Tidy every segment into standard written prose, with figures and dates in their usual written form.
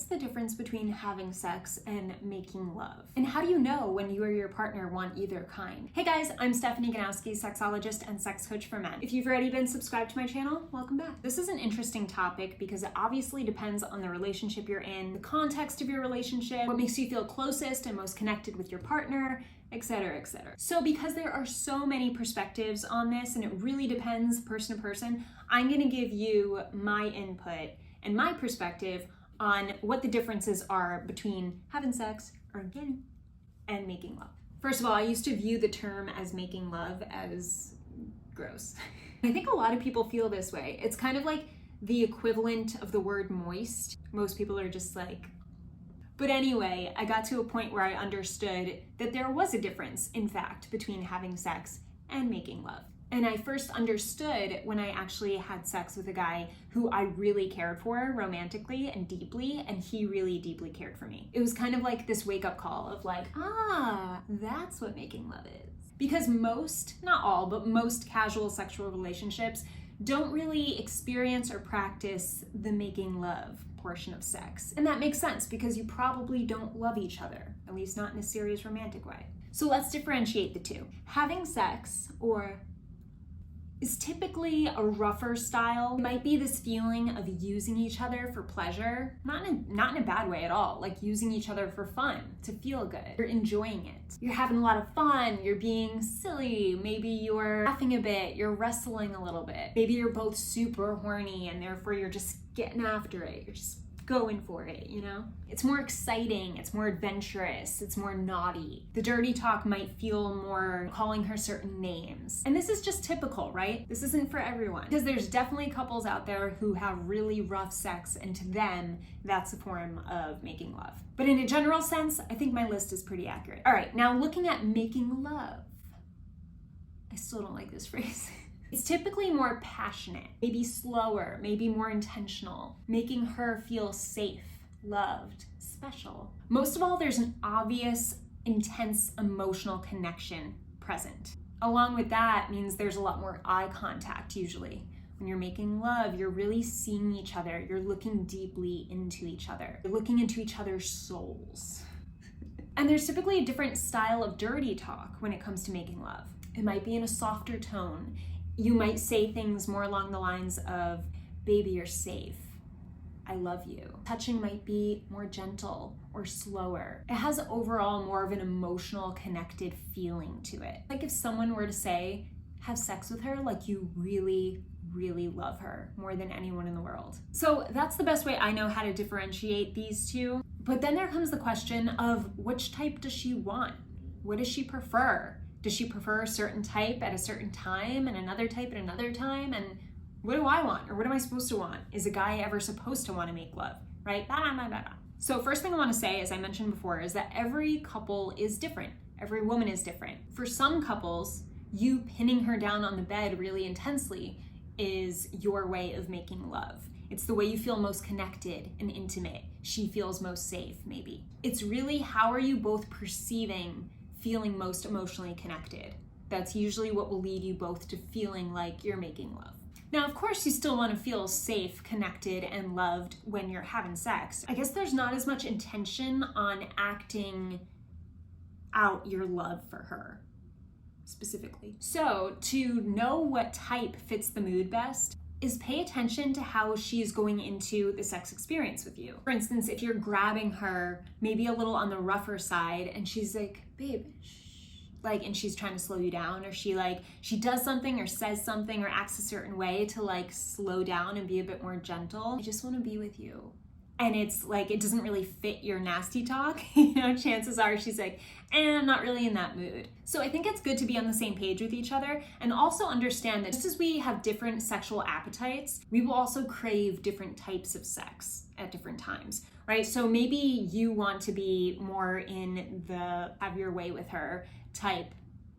What's the difference between having sex and making love? And how do you know when you or your partner want either kind? Hey guys, I'm Stephanie Ganowski, sexologist and sex coach for men. If you've already been subscribed to my channel, welcome back. This is an interesting topic because it obviously depends on the relationship you're in, the context of your relationship, what makes you feel closest and most connected with your partner, etc., etc. So because there are so many perspectives on this and it really depends person to person, I'm gonna give you my input and my perspective on what the differences are between having sex or getting and making love. First of all, I used to view the term as making love as gross. I think a lot of people feel this way. It's kind of like the equivalent of the word moist. Most people are just like, but anyway, I got to a point where I understood that there was a difference, in fact, between having sex and making love. And I first understood when I actually had sex with a guy who I really cared for romantically and deeply, and he really deeply cared for me. It was kind of like this wake-up call of like, that's what making love is. Because most, not all, but most casual sexual relationships don't really experience or practice the making love portion of sex. And that makes sense because you probably don't love each other, at least not in a serious romantic way. So let's differentiate the two. Having sex, or is typically a rougher style. It might be this feeling of using each other for pleasure, not in a bad way at all, like using each other for fun, to feel good. You're enjoying it. You're having a lot of fun, you're being silly, maybe you're laughing a bit, you're wrestling a little bit. Maybe you're both super horny and therefore you're just getting after it. You're just going for it, you know? It's more exciting, it's more adventurous, it's more naughty. The dirty talk might feel more calling her certain names. And this is just typical, right? This isn't for everyone. Because there's definitely couples out there who have really rough sex, and to them, that's a form of making love. But in a general sense, I think my list is pretty accurate. All right, now looking at making love. I still don't like this phrase. It's typically more passionate, maybe slower, maybe more intentional, making her feel safe, loved, special. Most of all, there's an obvious, intense emotional connection present. Along with that means there's a lot more eye contact usually. When you're making love, you're really seeing each other. You're looking deeply into each other. You're looking into each other's souls. And there's typically a different style of dirty talk when it comes to making love. It might be in a softer tone. You might say things more along the lines of, baby, you're safe. I love you. Touching might be more gentle or slower. It has overall more of an emotional connected feeling to it. Like if someone were to say, have sex with her like you really, really love her more than anyone in the world. So that's the best way I know how to differentiate these two. But then there comes the question of which type does she want? What does she prefer? Does she prefer a certain type at a certain time and another type at another time? And what do I want? Or what am I supposed to want? Is a guy ever supposed to want to make love, right? So first thing I want to say, as I mentioned before, is that every couple is different. Every woman is different. For some couples, you pinning her down on the bed really intensely is your way of making love. It's the way you feel most connected and intimate. She feels most safe, maybe. It's really how are you both perceiving feeling most emotionally connected. That's usually what will lead you both to feeling like you're making love. Now, of course, you still want to feel safe, connected, and loved when you're having sex. I guess there's not as much intention on acting out your love for her, specifically. So, to know what type fits the mood best is pay attention to how she's going into the sex experience with you. For instance, if you're grabbing her maybe a little on the rougher side and she's like, babe, shh, like, and she's trying to slow you down, or she does something or says something or acts a certain way to like slow down and be a bit more gentle. I just want to be with you. And it's like, it doesn't really fit your nasty talk, you know, chances are she's like, I'm not really in that mood. So I think it's good to be on the same page with each other and also understand that just as we have different sexual appetites, we will also crave different types of sex at different times, right? So maybe you want to be more in the have your way with her type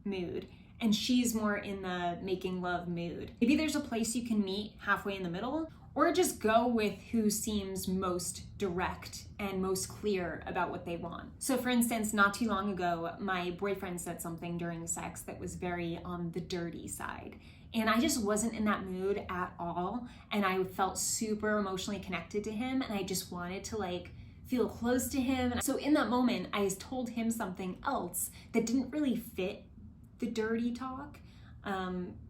mood, and she's more in the making love mood. Maybe there's a place you can meet halfway in the middle, or just go with who seems most direct and most clear about what they want. So for instance, not too long ago, my boyfriend said something during sex that was very on the dirty side. And I just wasn't in that mood at all. And I felt super emotionally connected to him. And I just wanted to like feel close to him. So in that moment, I told him something else that didn't really fit the dirty talk.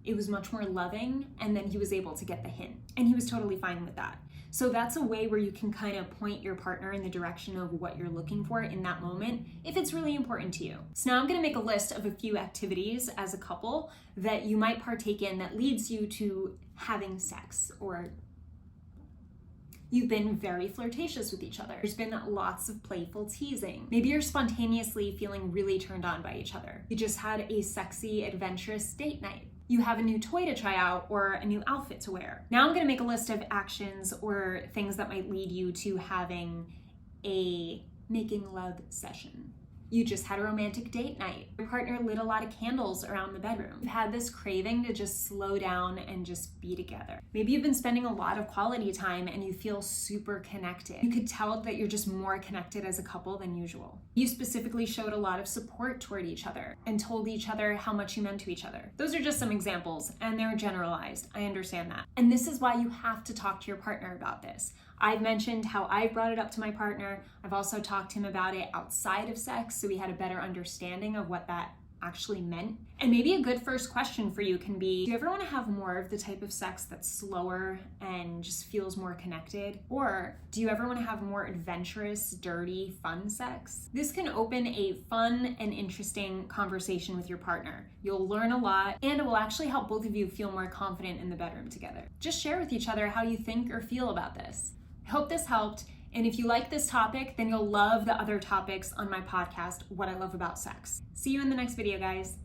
It was much more loving, and then he was able to get the hint, and he was totally fine with that. So that's a way where you can kind of point your partner in the direction of what you're looking for in that moment, if it's really important to you. So now I'm gonna make a list of a few activities as a couple that you might partake in that leads you to having sex, or you've been very flirtatious with each other. There's been lots of playful teasing. Maybe you're spontaneously feeling really turned on by each other. You just had a sexy, adventurous date night. You have a new toy to try out or a new outfit to wear. Now I'm gonna make a list of actions or things that might lead you to having a making love session. You just had a romantic date night. Your partner lit a lot of candles around the bedroom. You've had this craving to just slow down and just be together. Maybe you've been spending a lot of quality time and you feel super connected. You could tell that you're just more connected as a couple than usual. You specifically showed a lot of support toward each other and told each other how much you meant to each other. Those are just some examples, and they're generalized. I understand that. And this is why you have to talk to your partner about this. I've mentioned how I brought it up to my partner. I've also talked to him about it outside of sex, so we had a better understanding of what that actually meant. And maybe a good first question for you can be, do you ever want to have more of the type of sex that's slower and just feels more connected? Or do you ever want to have more adventurous, dirty, fun sex? This can open a fun and interesting conversation with your partner. You'll learn a lot, and it will actually help both of you feel more confident in the bedroom together. Just share with each other how you think or feel about this. I hope this helped, and if you like this topic, then you'll love the other topics on my podcast, What I Love About Sex. See you in the next video, guys.